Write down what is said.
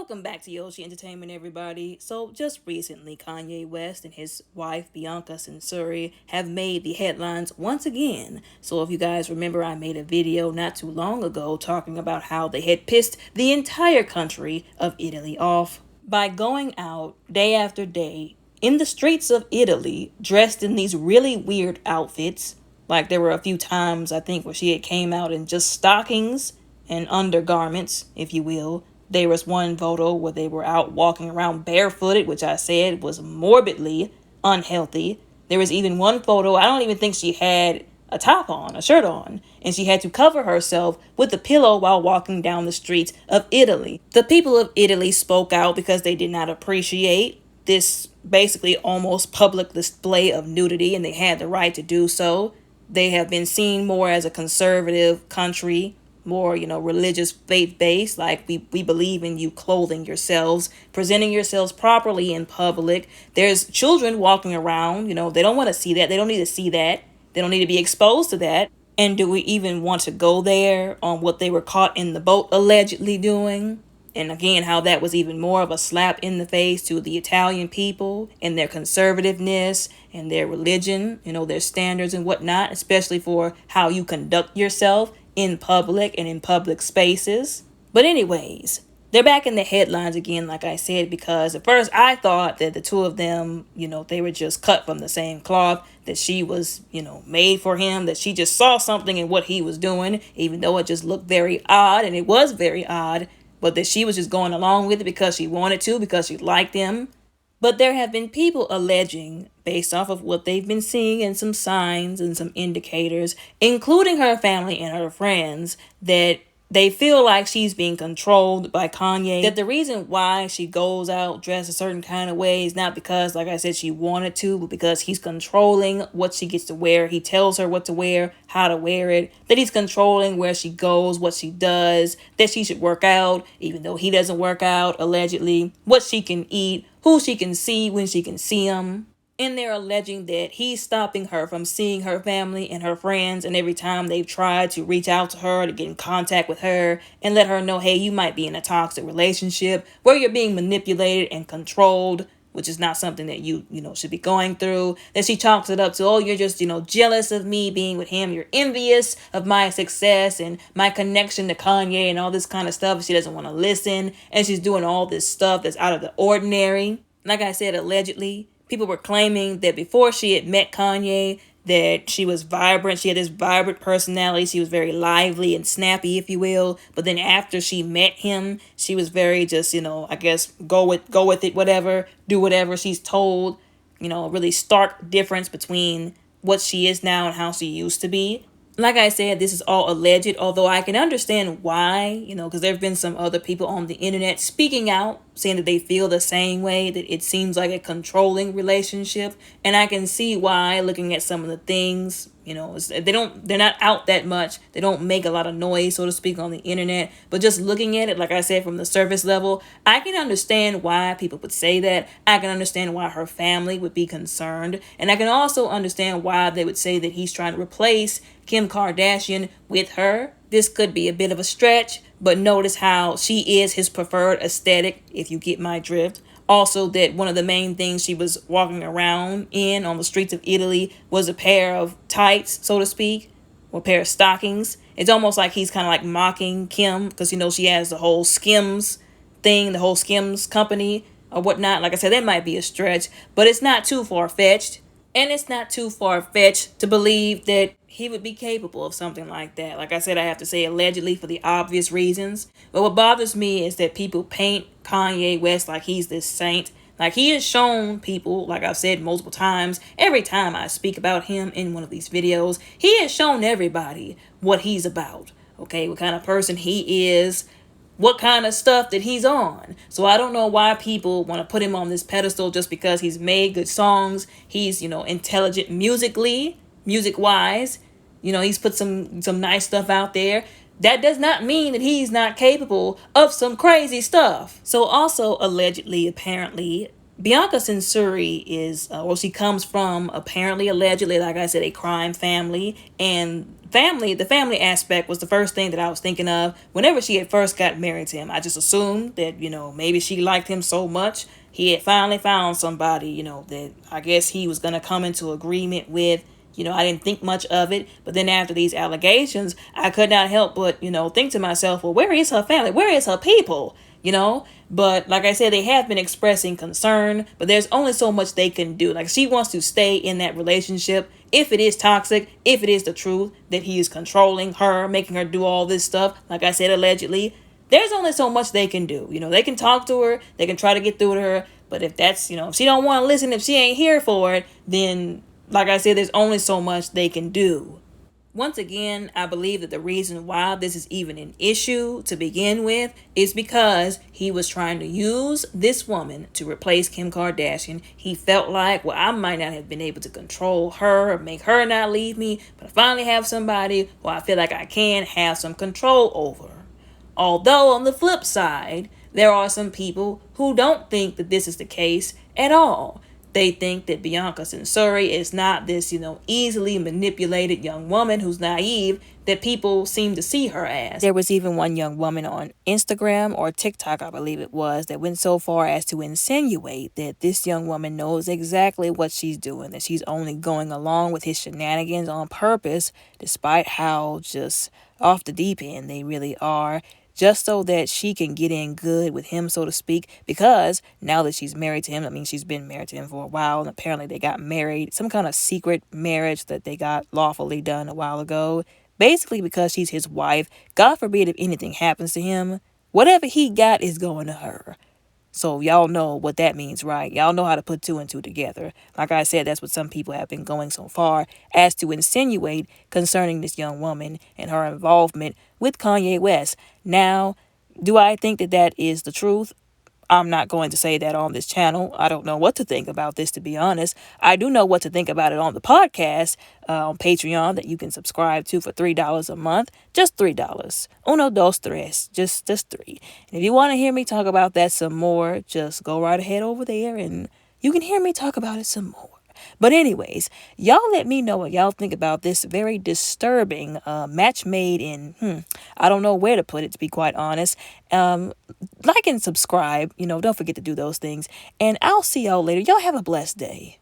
Welcome back to Yoshi Entertainment, everybody. So, just recently, Kanye West and his wife, Bianca Censori, have made the headlines once again. So, if you guys remember, I made a video not too long ago talking about how they had pissed the entire country of Italy off by going out day after day in the streets of Italy dressed in these really weird outfits. Like, there were a few times, I think, where she had came out in just stockings and undergarments, if you will. There was one photo where they were out walking around barefooted, which I said was morbidly unhealthy. There was even one photo, I don't even think she had a top on, a shirt on, and she had to cover herself with a pillow while walking down the streets of Italy. The people of Italy spoke out because they did not appreciate this basically almost public display of nudity, and they had the right to do so. They have been seen more as a conservative country, more, religious faith based. Like we believe in you clothing yourselves, presenting yourselves properly in public. There's children walking around, they don't want to see that. They don't need to see that. They don't need to be exposed to that. And do we even want to go there on what they were caught in the boat allegedly doing? And again, how that was even more of a slap in the face to the Italian people and their conservativeness and their religion, their standards and whatnot, especially for how you conduct yourself in public and in public spaces. But anyways, they're back in the headlines again, like I said, because at first I thought that the two of them, they were just cut from the same cloth, that she was, made for him, that she just saw something in what he was doing, even though it just looked very odd, and it was very odd, but that she was just going along with it because she wanted to, because she liked him. But there have been people alleging, based off of what they've been seeing and some signs and some indicators, including her family and her friends, that they feel like she's being controlled by Kanye. That the reason why she goes out dressed a certain kind of way is not because, like I said, she wanted to, but because he's controlling what she gets to wear. He tells her what to wear, how to wear it. That he's controlling where she goes, what she does. That she should work out, even though he doesn't work out, allegedly. What she can eat, who she can see when she can see him. And they're alleging that he's stopping her from seeing her family and her friends, and every time they've tried to reach out to her, to get in contact with her and let her know, hey, you might be in a toxic relationship where you're being manipulated and controlled, which is not something that you should be going through. That she chalks it up to, oh, you're just, jealous of me being with him. You're envious of my success and my connection to Kanye and all this kind of stuff. She doesn't want to listen, and she's doing all this stuff that's out of the ordinary. Like I said, allegedly, people were claiming that before she had met Kanye, that she was vibrant. She had this vibrant personality. She was very lively and snappy, if you will. But then after she met him, she was very just, I guess, go with it, whatever, do whatever she's told. A really stark difference between what she is now and how she used to be. Like I said, this is all alleged, although I can understand why, because there have been some other people on the internet speaking out, saying that they feel the same way, that it seems like a controlling relationship. And I can see why, looking at some of the things, they're not out that much. They don't make a lot of noise, so to speak, on the internet. But just looking at it, like I said, from the surface level, I can understand why people would say that. I can understand why her family would be concerned. And I can also understand why they would say that he's trying to replace Kim Kardashian with her. This could be a bit of a stretch, but notice how she is his preferred aesthetic, if you get my drift. Also, that one of the main things she was walking around in on the streets of Italy was a pair of tights, so to speak, or a pair of stockings. It's almost like he's kind of like mocking Kim, because, she has the whole Skims thing, the whole Skims company or whatnot. Like I said, that might be a stretch, but it's not too far-fetched. And it's not too far-fetched to believe that he would be capable of something like that. Like I said, I have to say allegedly for the obvious reasons. But what bothers me is that people paint Kanye West like he's this saint. Like he has shown people, like I've said multiple times, every time I speak about him in one of these videos, he has shown everybody what he's about. Okay, what kind of person he is, what kind of stuff that he's on. So I don't know why people want to put him on this pedestal just because he's made good songs. He's, intelligent musically, music-wise. He's put some nice stuff out there. That does not mean that he's not capable of some crazy stuff. So also, allegedly, apparently, Bianca Censori is, well, she comes from apparently, allegedly, like I said, a crime family. And the family aspect was the first thing that I was thinking of whenever she had first got married to him. I just assumed that, maybe she liked him so much. He had finally found somebody, that I guess he was going to come into agreement with. I didn't think much of it. But then after these allegations, I could not help but, think to myself, well, where is her family? Where is her people? But like I said, they have been expressing concern, but there's only so much they can do. Like, she wants to stay in that relationship. If it is toxic, if it is the truth that he is controlling her, making her do all this stuff, like I said, allegedly, there's only so much they can do. They can talk to her, they can try to get through to her, but if that's, if she don't want to listen, if she ain't here for it, then like I said, there's only so much they can do. Once again, I believe that the reason why this is even an issue to begin with is because he was trying to use this woman to replace Kim Kardashian. He felt like, well, I might not have been able to control her or make her not leave me, but I finally have somebody who I feel like I can have some control over. Although, on the flip side, there are some people who don't think that this is the case at all. They think that Bianca Censori is not this, easily manipulated young woman who's naive that people seem to see her as. There was even one young woman on Instagram or TikTok, I believe it was, that went so far as to insinuate that this young woman knows exactly what she's doing, that she's only going along with his shenanigans on purpose, despite how just off the deep end they really are, just so that she can get in good with him, so to speak, because now that she's married to him, I mean, she's been married to him for a while, and apparently they got married, some kind of secret marriage that they got lawfully done a while ago, basically because she's his wife. God forbid if anything happens to him, whatever he got is going to her. So y'all know what that means, right? Y'all know how to put two and two together. Like I said, that's what some people have been going so far as to insinuate concerning this young woman and her involvement with Kanye West. Now, do I think that that is the truth? I'm not going to say that on this channel. I don't know what to think about this, to be honest. I do know what to think about it on the podcast, on Patreon, that you can subscribe to for $3 a month. Just $3. Uno, dos, tres. Just three. And if you want to hear me talk about that some more, just go right ahead over there and you can hear me talk about it some more. But anyways, y'all let me know what y'all think about this very disturbing match made in, I don't know where to put it, to be quite honest. Like and subscribe, don't forget to do those things. And I'll see y'all later. Y'all have a blessed day.